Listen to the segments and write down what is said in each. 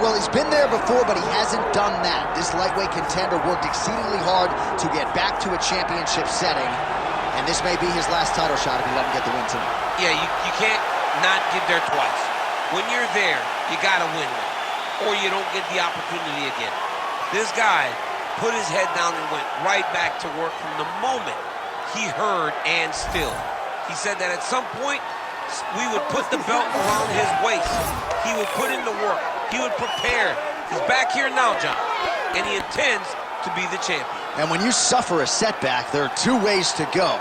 Well, he's been there before, but he hasn't done that. This lightweight contender worked exceedingly hard to get back to a championship setting, and this may be his last title shot if he doesn't get the win tonight. Yeah, you can't not get there twice. When you're there, you gotta win one, or you don't get the opportunity again. This guy put his head down and went right back to work from the moment he heard and still. He said that at some point, we would put the belt around his waist. He would put in the work. He would prepare. He's back here now, John, and he intends to be the champion. And when you suffer a setback, there are two ways to go.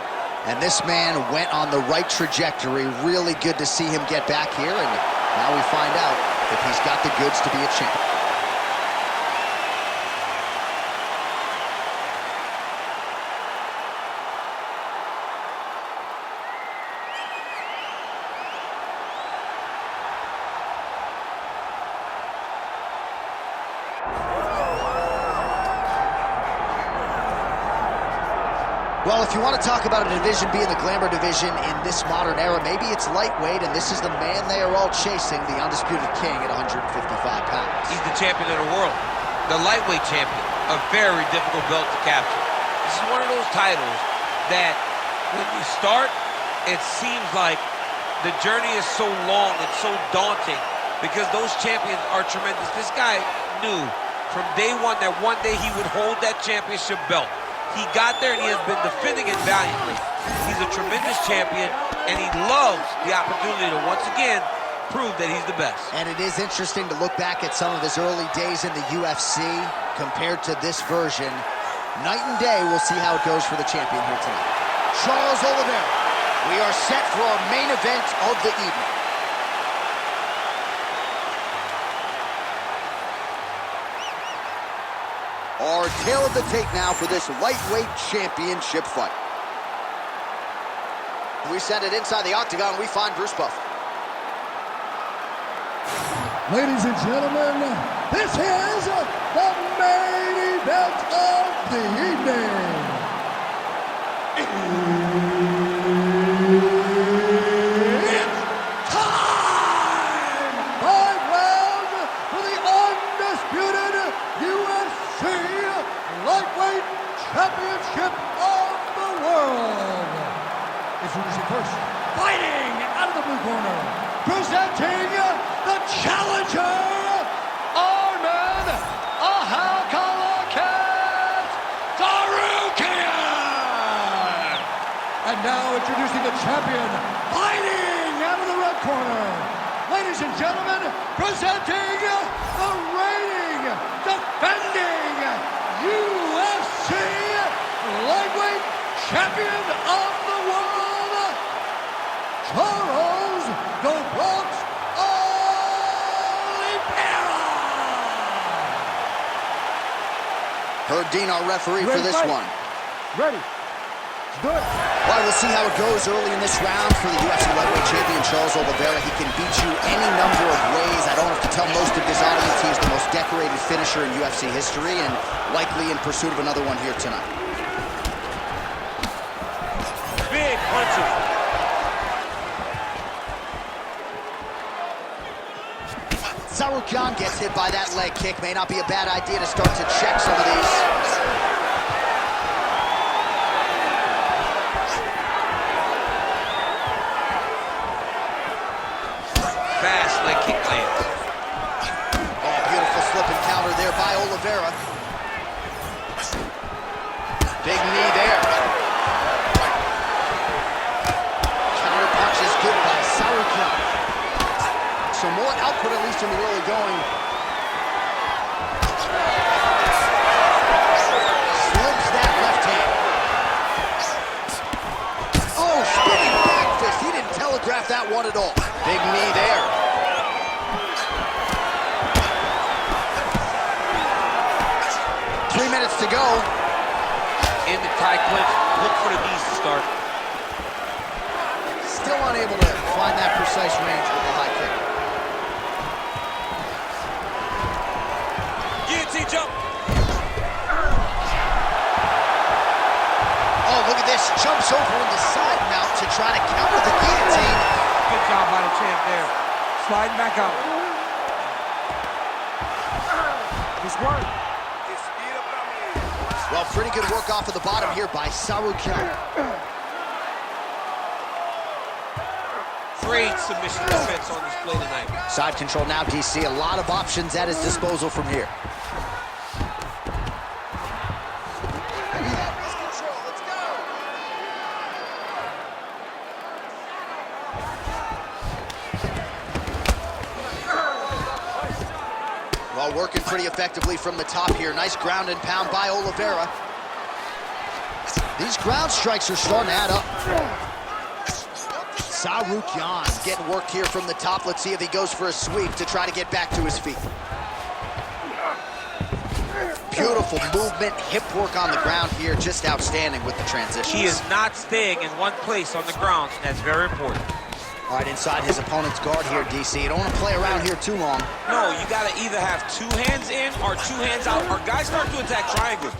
And this man went on the right trajectory. Really good to see him get back here, and now we find out if he's got the goods to be a champion. Well, if you want to talk about a division being the glamour division in this modern era, maybe it's lightweight, and this is the man they are all chasing, the undisputed king at 155 pounds. He's the champion of the world, the lightweight champion, a very difficult belt to capture. This is one of those titles that when you start, it seems like the journey is so long and so daunting because those champions are tremendous. This guy knew from day one that one day he would hold that championship belt. He got there and he has been defending it valiantly. He's a tremendous champion and he loves the opportunity to once again prove that he's the best. And it is interesting to look back at some of his early days in the UFC compared to this version. Night and day, we'll see how it goes for the champion here tonight. Charles Oliveira, we are set for our main event of the evening. Our tale of the tape now for this lightweight championship fight. We send it inside the octagon, we find Bruce Buffer. Ladies and gentlemen, this is the main event of the evening. It's time! 5 rounds for the undisputed UFC Lightweight Championship of the world. Introducing first, fighting out of the blue corner, presenting the challenger, Arman Tsarukyan. And now introducing the champion, fighting out of the red corner. Ladies and gentlemen, presenting the reigning, defending UFC Lightweight Champion of the World, Charles "The Bronx" Oliveira. Herb Dean, our referee for this one. Ready. Let's do it. All right, we'll see how it goes early in this round for the UFC Lightweight Champion, Charles Oliveira. He can beat you any number of ways. I don't have to tell most of his audience he's the most decorated finisher in UFC history and likely in pursuit of another one here tonight. Big punches. Tsarukyan gets hit by that leg kick. May not be a bad idea to start to check some of these. Fast leg kick lands. Oh, beautiful slip and counter there by Oliveira. Big knee there. Counter punch is good by Tsarukyan. So more output, at least in the early going. Slips that left hand. Oh, spinning back fist. He didn't telegraph that one at all. Big knee there. 3 minutes to go. In the tie clinch, look for the knees to start. Still unable to find that precise range with the high kick. Guillotine jump. Oh, look at this. Jumps over in the side mount to try to counter the guillotine. Good job by the champ there. Sliding back out. Well, pretty good work off of the bottom here by Tsarukyan. Great submission defense on display tonight. Side control now, DC. A lot of options at his disposal from here. Well, working pretty effectively from the top here. Nice ground and pound by Oliveira. These ground strikes are starting to add up. Tsarukyan getting worked here from the top. Let's see if he goes for a sweep to try to get back to his feet. Beautiful movement, hip work on the ground here. Just outstanding with the transition. He is not staying in one place on the ground. That's very important. All right, inside his opponent's guard here, DC. You don't want to play around here too long. No, you got to either have two hands in or two hands out, or guys start to attack triangles.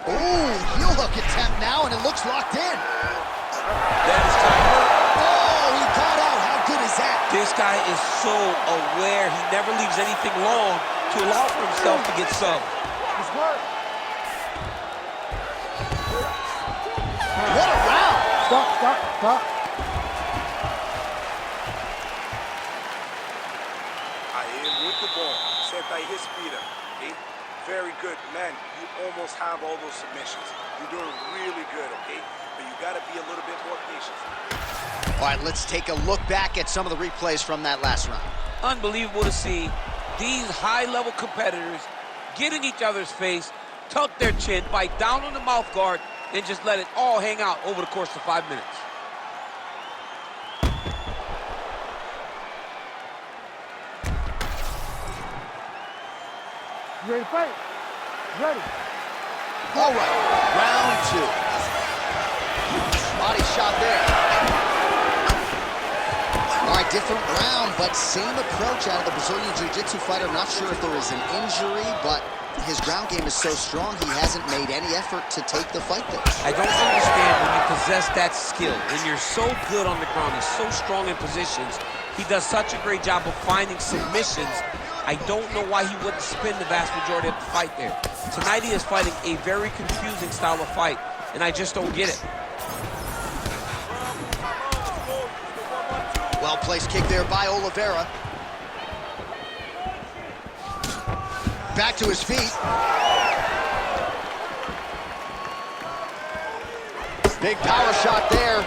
Ooh, heel hook attempt now, and it looks locked in. That is time. Oh, he got out. How good is that? This guy is so aware. He never leaves anything long to allow for himself to get subbed. What a round. Stop. With the ball, senta aí, respira, okay? Very good, man. You almost have all those submissions. You're doing really good, okay? But you got to be a little bit more patient. All right, let's take a look back at some of the replays from that last round. Unbelievable to see these high-level competitors get in each other's face, tuck their chin, bite down on the mouth guard, and just let it all hang out over the course of 5 minutes. You ready to fight? Ready. All right, round two. Body shot there. All right, different round, but same approach out of the Brazilian Jiu-Jitsu fighter. I'm not sure if there was an injury, but his ground game is so strong, he hasn't made any effort to take the fight there. I don't understand when you possess that skill, when you're so good on the ground, he's so strong in positions, he does such a great job of finding submissions. I don't know why he wouldn't spin the vast majority of the fight there. Tonight he is fighting a very confusing style of fight, and I just don't get it. Well-placed kick there by Oliveira. Back to his feet. Big power shot there.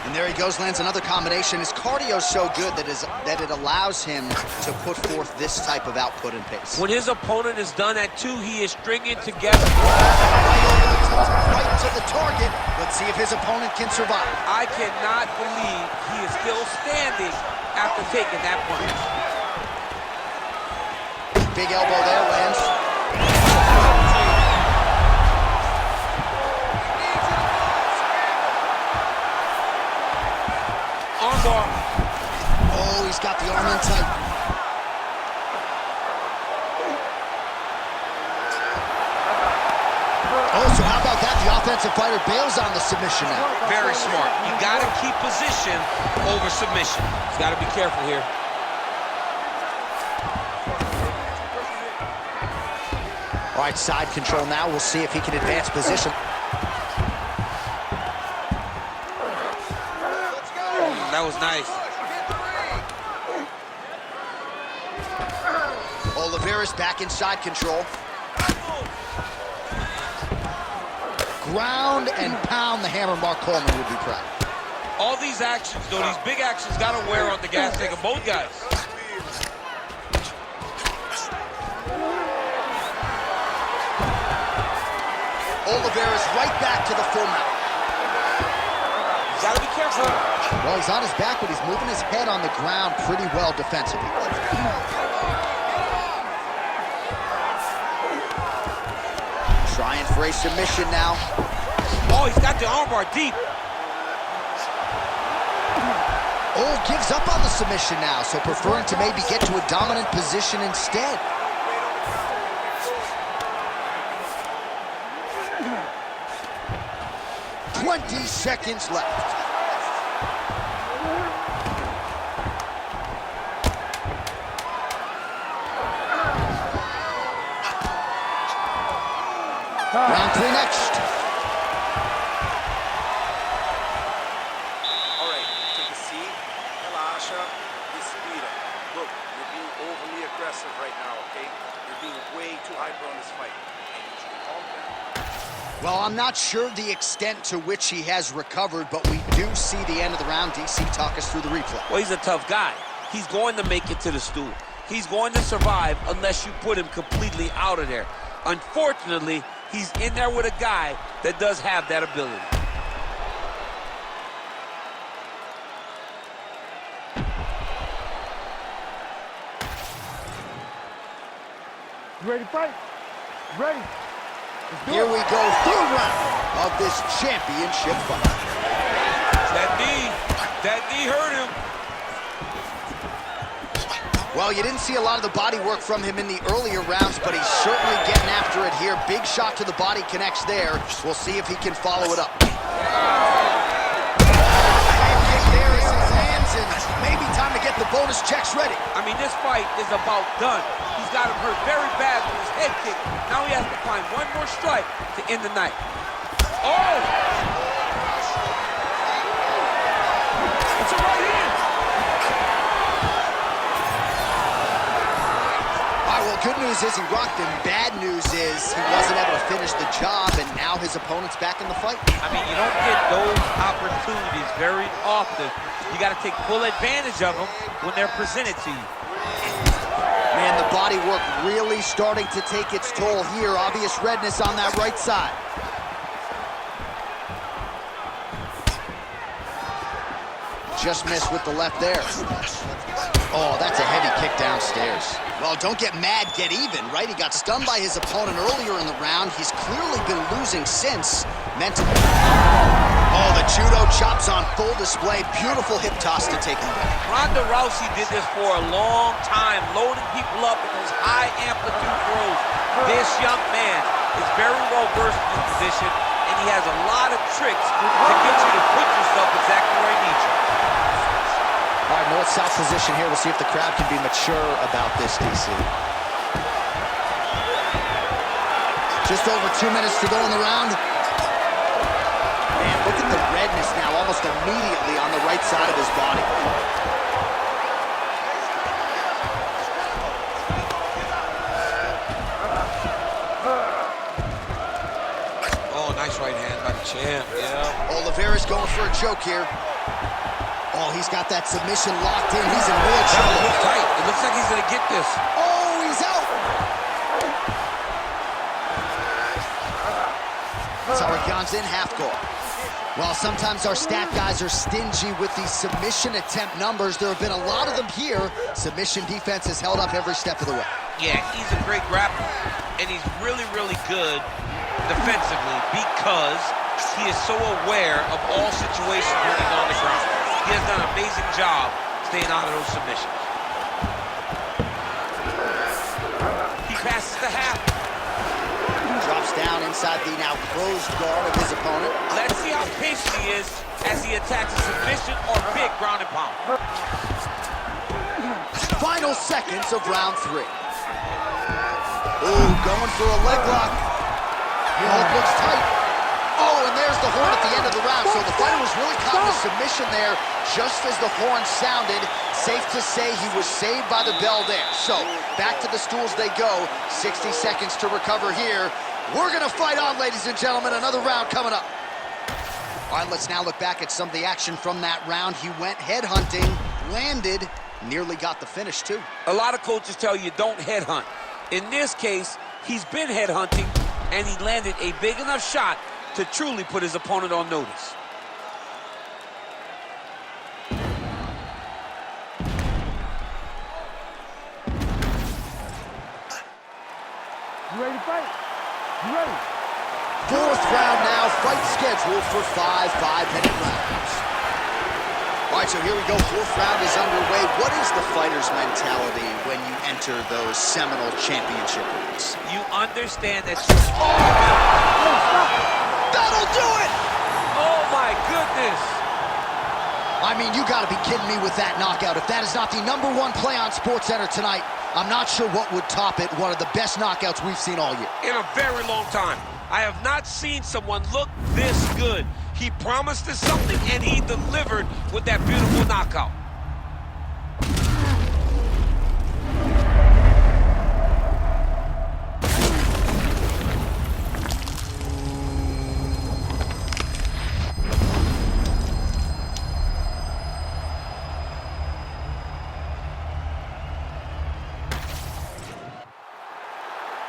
And there he goes, lands another combination. His cardio's so good that it allows him to put forth this type of output and pace. When his opponent is done at two, he is stringing together. Right over the top, right to the target. Let's see if his opponent can survive. I cannot believe he is still standing after taking that punch. Big elbow there, lands. Armbar. Oh, he's got the arm in tight. Oh, so how about that? The offensive fighter bails on the submission now. Very smart. You got to keep position over submission. He's got to be careful here. All right, side control now. We'll see if he can advance position. That was nice. Oliveira's back in side control. Ground and pound. The hammer, Mark Coleman would be proud. All these actions, though, these big actions got to wear on the gas tank of both guys. Oliveira's right back to the full mount. You got to be careful. Well, he's on his back, but he's moving his head on the ground pretty well defensively. Trying for a submission now. Oh, he's got the armbar deep. Oh, gives up on the submission now, so preferring to maybe get to a dominant position instead. "20 seconds left. Round 3 next. All right, take a seat. Relaxa. Respira. Look, you're being overly aggressive right now, okay? You're being way too hyper on this fight. I need you to calm down. Well, I'm not sure the extent to which he has recovered, but we do see the end of the round. DC, talk us through the replay. Well, he's a tough guy. He's going to make it to the stool. He's going to survive unless you put him completely out of there. Unfortunately, he's in there with a guy that does have that ability. You ready to fight? Ready. Here we go, third round of this championship fight. That knee hurt him. Well, you didn't see a lot of the body work from him in the earlier rounds, but he's certainly getting after it here. Big shot to the body connects there. We'll see if he can follow it up. There is his hands, and maybe time to get the bonus checks ready. I mean, this fight is about done. He's got him hurt very bad with his head kick. Now he has to find one more strike to end the night. Oh! It's a right hand! All right, well, good news is he rocked him. Bad news is he wasn't able to finish the job, and now his opponent's back in the fight. I mean, you don't get those opportunities very often. You got to take full advantage of them when they're presented to you. Man, the body work really starting to take its toll here. Obvious redness on that right side. Just missed with the left there. Oh, that's a heavy kick downstairs. Well, don't get mad, get even, right? He got stunned by his opponent earlier in the round. He's clearly been losing since. Mentally. Oh, the judo chops on full display. Beautiful hip toss to take him back. Ronda Rousey did this for a long time, loading people up in those high amplitude throws. This young man is very well versed in this position, and he has a lot of tricks to get you to put yourself exactly where he needs you. All right, north-south position here. We'll see if the crowd can be mature about this, DC. Just over 2 minutes to go in the round. Man, look at the redness now, almost immediately on the right side of his body. Oh, nice right hand by the champ, yeah. Oliveira's going for a choke here. Oh, he's got that submission locked in. He's in real That trouble. looks tight. It looks like he's gonna get this. Oh, he's out. Tsarukyan's in half guard. Well, sometimes our stat guys are stingy with these submission attempt numbers. There have been a lot of them here. Submission defense has held up every step of the way. Yeah, he's a great grappler, and he's really, really good defensively because he is so aware of all situations when he's on the ground. He has done an amazing job staying out of those submissions. He passes the half. Drops down inside the now closed guard of his opponent. Let's see how patient he is as he attacks a submission or big ground and pound. Final seconds of round 3. Ooh, going for a leg lock. Oh, it looks tight. Oh, and there's the horn at the end of the round. So the fighter was really caught in the submission there just as the horn sounded. Safe to say he was saved by the bell there. So back to the stools they go. 60 seconds to recover here. We're going to fight on, ladies and gentlemen. Another round coming up. All right, let's now look back at some of the action from that round. He went headhunting, landed, nearly got the finish, too. A lot of coaches tell you don't headhunt. In this case, he's been headhunting, and he landed a big enough shot to truly put his opponent on notice. You ready to fight? You ready? Fourth round now, fight scheduled for 5 5-minute rounds. All right, so here we go. Fourth round is underway. What is the fighter's mentality when you enter those seminal championship rings? You understand that you're... That'll do it! Oh, my goodness! I mean, you gotta be kidding me with that knockout. If that is not the #1 play on SportsCenter tonight, I'm not sure what would top it. One of the best knockouts we've seen all year. In a very long time. I have not seen someone look this good. He promised us something, and he delivered with that beautiful knockout.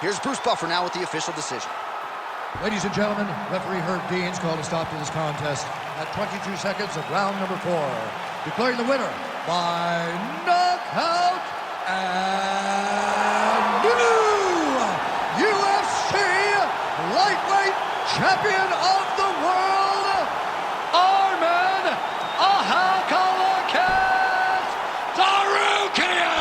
Here's Bruce Buffer now with the official decision. Ladies and gentlemen, referee Herb Dean's called a stop to this contest at 22 seconds of round number 4, declaring the winner by knockout and new UFC lightweight champion of the world, Arman Tsarukyan!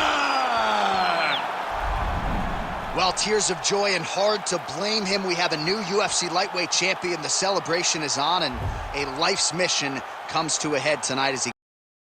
Well, tears of joy and hard to blame him. We have a new UFC lightweight champion. The celebration is on, and a life's mission comes to a head tonight as he